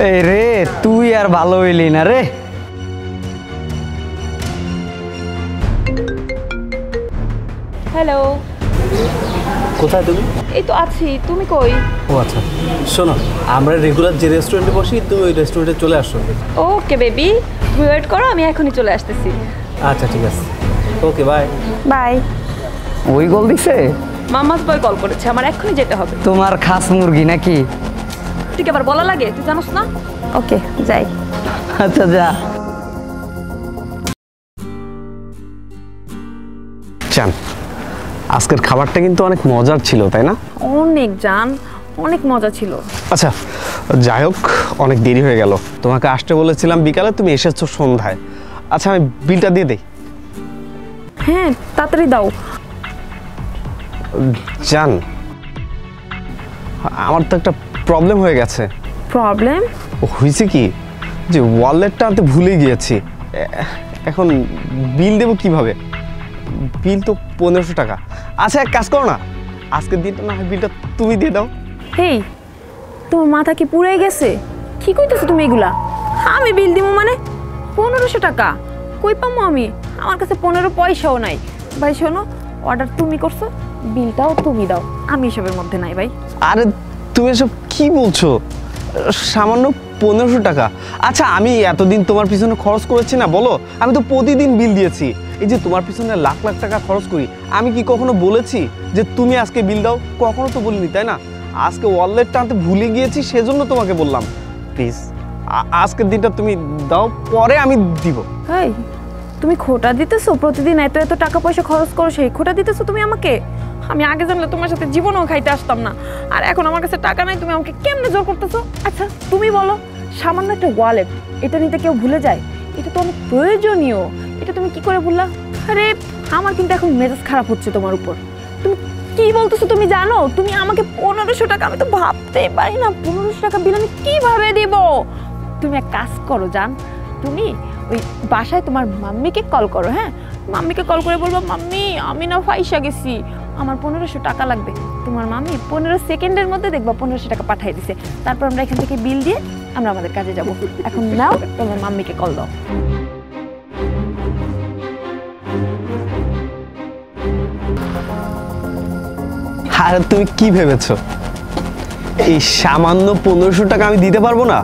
এই রে তুই আর ভালো হইলি না রে। হ্যালো, কোথায় তুমি? এই তো আছি, তুমি কই? ও আচ্ছা, শোনো, আমরা রেগুলার যে রেস্টুরেন্টে বসি, তুমি ওই রেস্টুরেন্টে চলে আসো। ওকে বেবি, তুমি ওয়েট করো, আমি এখনই চলে আসতেছি। আচ্ছা ঠিক আছে, ওকে বাই। বাই। ওই কল দিছে? মাম্মাস বয় কল করেছে, আমার এখনই যেতে হবে। তোমার খাস মুরগি নাকি? তুই কি আবার বলা লাগে, তুই জানোস না? ওকে যাই। আচ্ছা যা। চান, আজকের খাবারটা কিন্তু অনেক মজার ছিল, তাই না? অনেক জান, অনেক মজা ছিল। আচ্ছা যাই হোক, অনেক দেরি হয়ে গেল। তোমাকে আসতে বলেছিলাম বিকালে, তুমি এসেছো সন্ধ্যায়। আচ্ছা আমি বিলটা দিয়ে দেই। হ্যাঁ তাড়াতাড়ি দাও। জান, আমার তো একটা প্রবলেম হয়ে গেছে। প্রবলেম? হয়েছে কি যে ওয়ালেটটা আনতে ভুলে গিয়েছি। এখন বিল দেবো কিভাবে? বিল তো 1500 টাকা। আচ্ছা এক কাজ করো না, আজকের দিনটা না হয় বিলটা তুমি দিয়ে দাও। হেই, তোমার মাথা কি পুড়ে গেছে? কি কইতেছো তুমি এগুলা? আমি বিল দিব মানে 1500 টাকা? কই পামো আমি? আমার কাছে 15 পয়সাও নাই। ভাই শোনো, অর্ডার তুমি করছো, বিলটাও তুমি দাও, আমি এসবের মধ্যে নাই ভাই। আরে তুমি এসব কি বলছো? সামান্য 1500 টাকা? আচ্ছা আমি এতদিন তোমার পিছনে খরচ করেছি না বলো? আমি তো প্রতিদিন বিল দিয়েছি। এই যে তোমার পিছনে লাখ লাখ টাকা খরচ করি, আমি কি কখনো বলেছি যে তুমি আজকে বিল দাও? কখনো তো বলিনি, তাই না? আজকে ওয়ালেটটা আনতে ভুলে গিয়েছি, সেজন্য তোমাকে বললাম। প্লিজ আজকের দিনটা তুমি দাও, পরে আমি দিব। হাই, তুমি খোটা দিতেছো? প্রতিদিন এত এত টাকা পয়সা খরচ করো, সেই খোটা দিতেছো তুমি আমাকে? আমি আগে জানলে তোমার সাথে জীবনও খাইতে আসতাম না। আর এখন আমার কাছে টাকা নাই, তুমি আমাকে কেমনে জোর করতেছো? আচ্ছা তুমি বলো, সামান্য একটা ওয়ালেট, এটা নিতে কেউ ভুলে যায়? এটা তো অনেক প্রয়োজনীয়, এটা তুমি কি করে ভুললা? আরে আমার কিন্তু এখন মেজাজ খারাপ হচ্ছে তোমার উপর। তুমি কি বলতেছো তুমি জানো? তুমি আমাকে 1500 টাকা, আমি তো ভাবতেই পারি না 1500 টাকা বিল আমি কিভাবে দিব। তুমি এক কাজ করো জান, তুমি ওই বাসায় তোমার মাম্মিকে কল করো। হ্যাঁ, মাম্মিকে কল করে বলবো, মাম্মি আমি না ফাইসা গেছি, আমার 1500 টাকা লাগবে। তোমার মাম্মি 15 সেকেন্ডের মধ্যে দেখবা 1500 টাকা পাঠিয়ে দিছে। তারপর আমরা এখান থেকে বিল দিয়ে আমরা আমাদের কাজে যাব। এখন নাও, তোমার মাম্মিকে কল দাও। আর তুমি কি ভেবেছো এই সামান্য 1500 টাকা আমি দিতে পারবো না?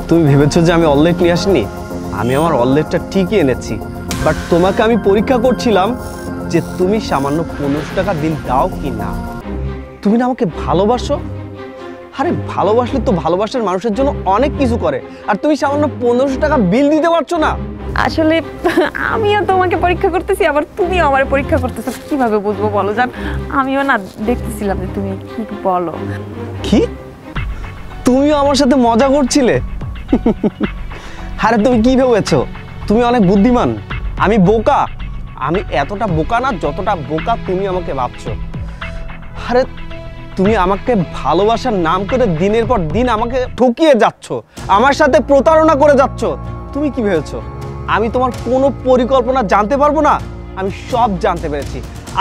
তুমি ভেবেছো যে আমি ওয়ালেট নিয়ে আসিনি? আমি আমার ওয়ালেটটা ঠিকই এনেছি, বাট তোমাকে আমি পরীক্ষা করছিলাম যে তুমি সামান্য 1500 টাকা বিল দাও কি না। তুমি না আমাকে ভালোবাসো? আরে ভালোবাসলে তো ভালোবাসার মানুষের জন্য অনেক কিছু করে, আর তুমি সামান্য 1500 টাকা বিল দিতে পারছো না। আসলে আমিও তোমাকে পরীক্ষা করতেছি, আবার তুমিও আমার পরীক্ষা করতেছো। কিভাবে বুঝবো বলো জান? আমিও না দেখতেছিলাম যে তুমি কি বলো। কি তুমিও আমার সাথে মজা করছিলে? আরে তুমি কি ভেবেছো তুমি অনেক বুদ্ধিমান, আমি বোকা? আমি এতটা বোকা না যতটা বোকা তুমি আমাকে ভাবছো। আরে তুমি আমাকে ভালোবাসার নাম করে দিনের পর দিন আমাকে ঠকিয়ে যাচ্ছ, আমার সাথে প্রতারণা করে যাচ্ছ। তুমি কি ভেবেছো আমি তোমার কোনো পরিকল্পনা জানতে পারবো না? আমি সব জানতে পেরেছি।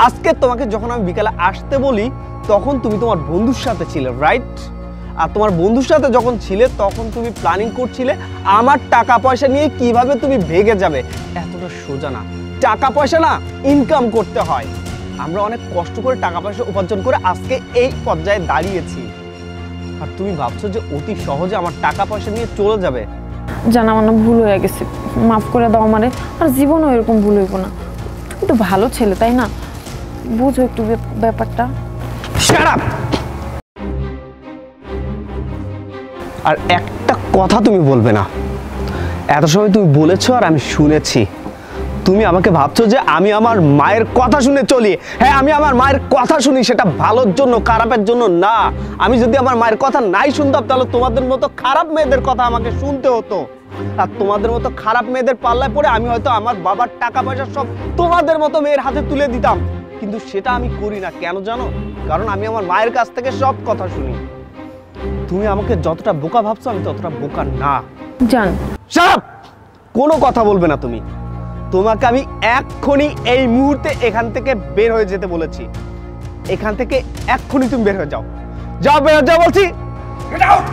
আজকে তোমাকে যখন আমি বিকালে আসতে বলি, তখন তুমি তোমার বন্ধুর সাথে ছিলে, রাইট? আর তোমার বন্ধুর সাথে যখন ছিলে, তখন তুমি প্ল্যানিং করছিলে আমার টাকা পয়সা নিয়ে কিভাবে তুমি ভেগে যাবে। এতটা সোজা না, টাকা পয়সা না ইনকাম করতে হয়। আমরা অনেক কষ্ট করে টাকা পয়সা উপার্জন করে আজকে এই পর্যায়ে দাঁড়িয়েছি, আর তুমি ভাবছো যে অতি সহজে আমার টাকা পয়সা নিয়ে চলে যাবে। জানা মানে ভুল হয়ে গেছে, মাফ করে দাও আমারে। আর জীবনও এরকম ভুল হইব না। তুমি তো ভালো ছেলে, তাই না? বুঝো একটু ব্যাপারটা। Shut up! আর একটা কথা তুমি বলবে না। এত সময় তুমি বলেছো আর আমি শুনেছি, তুমি আমাকে ভাবছো যে আমি আমার মায়ের কথা শুনে চলি। হ্যাঁ, আমি আমার মায়ের কথা শুনি, সেটা ভালোর জন্য, খারাপের জন্য না। আমি যদি আমার মায়ের কথা নাই শুনতাম, তাহলে তোমাদের মতো খারাপ মেয়েদের কথা আমাকে শুনতে হতো। আর তোমাদের মতো খারাপ মেয়েদের পাল্লায় পড়ে আমি হয়তো আমার বাবার টাকা পয়সা সব তোমাদের মতো মেয়ের হাতে তুলে দিতাম, কিন্তু সেটা আমি করি না। কেন জানো? কারণ আমি আমার মায়ের কাছ থেকে সব কথা শুনি। তুমি আমাকে যতটা বোকা ভাবছো, আমি ততটা বোকা না। জান, শাট আপ! কোনো কথা বলবে না তুমি। তোমাকে আমি এক্ষুনি এই মুহূর্তে এখান থেকে বের হয়ে যেতে বলেছি। এখান থেকে এক্ষুনি তুমি বের হয়ে যাও। যাও, বের হয়ে যাও বলছি। Get out!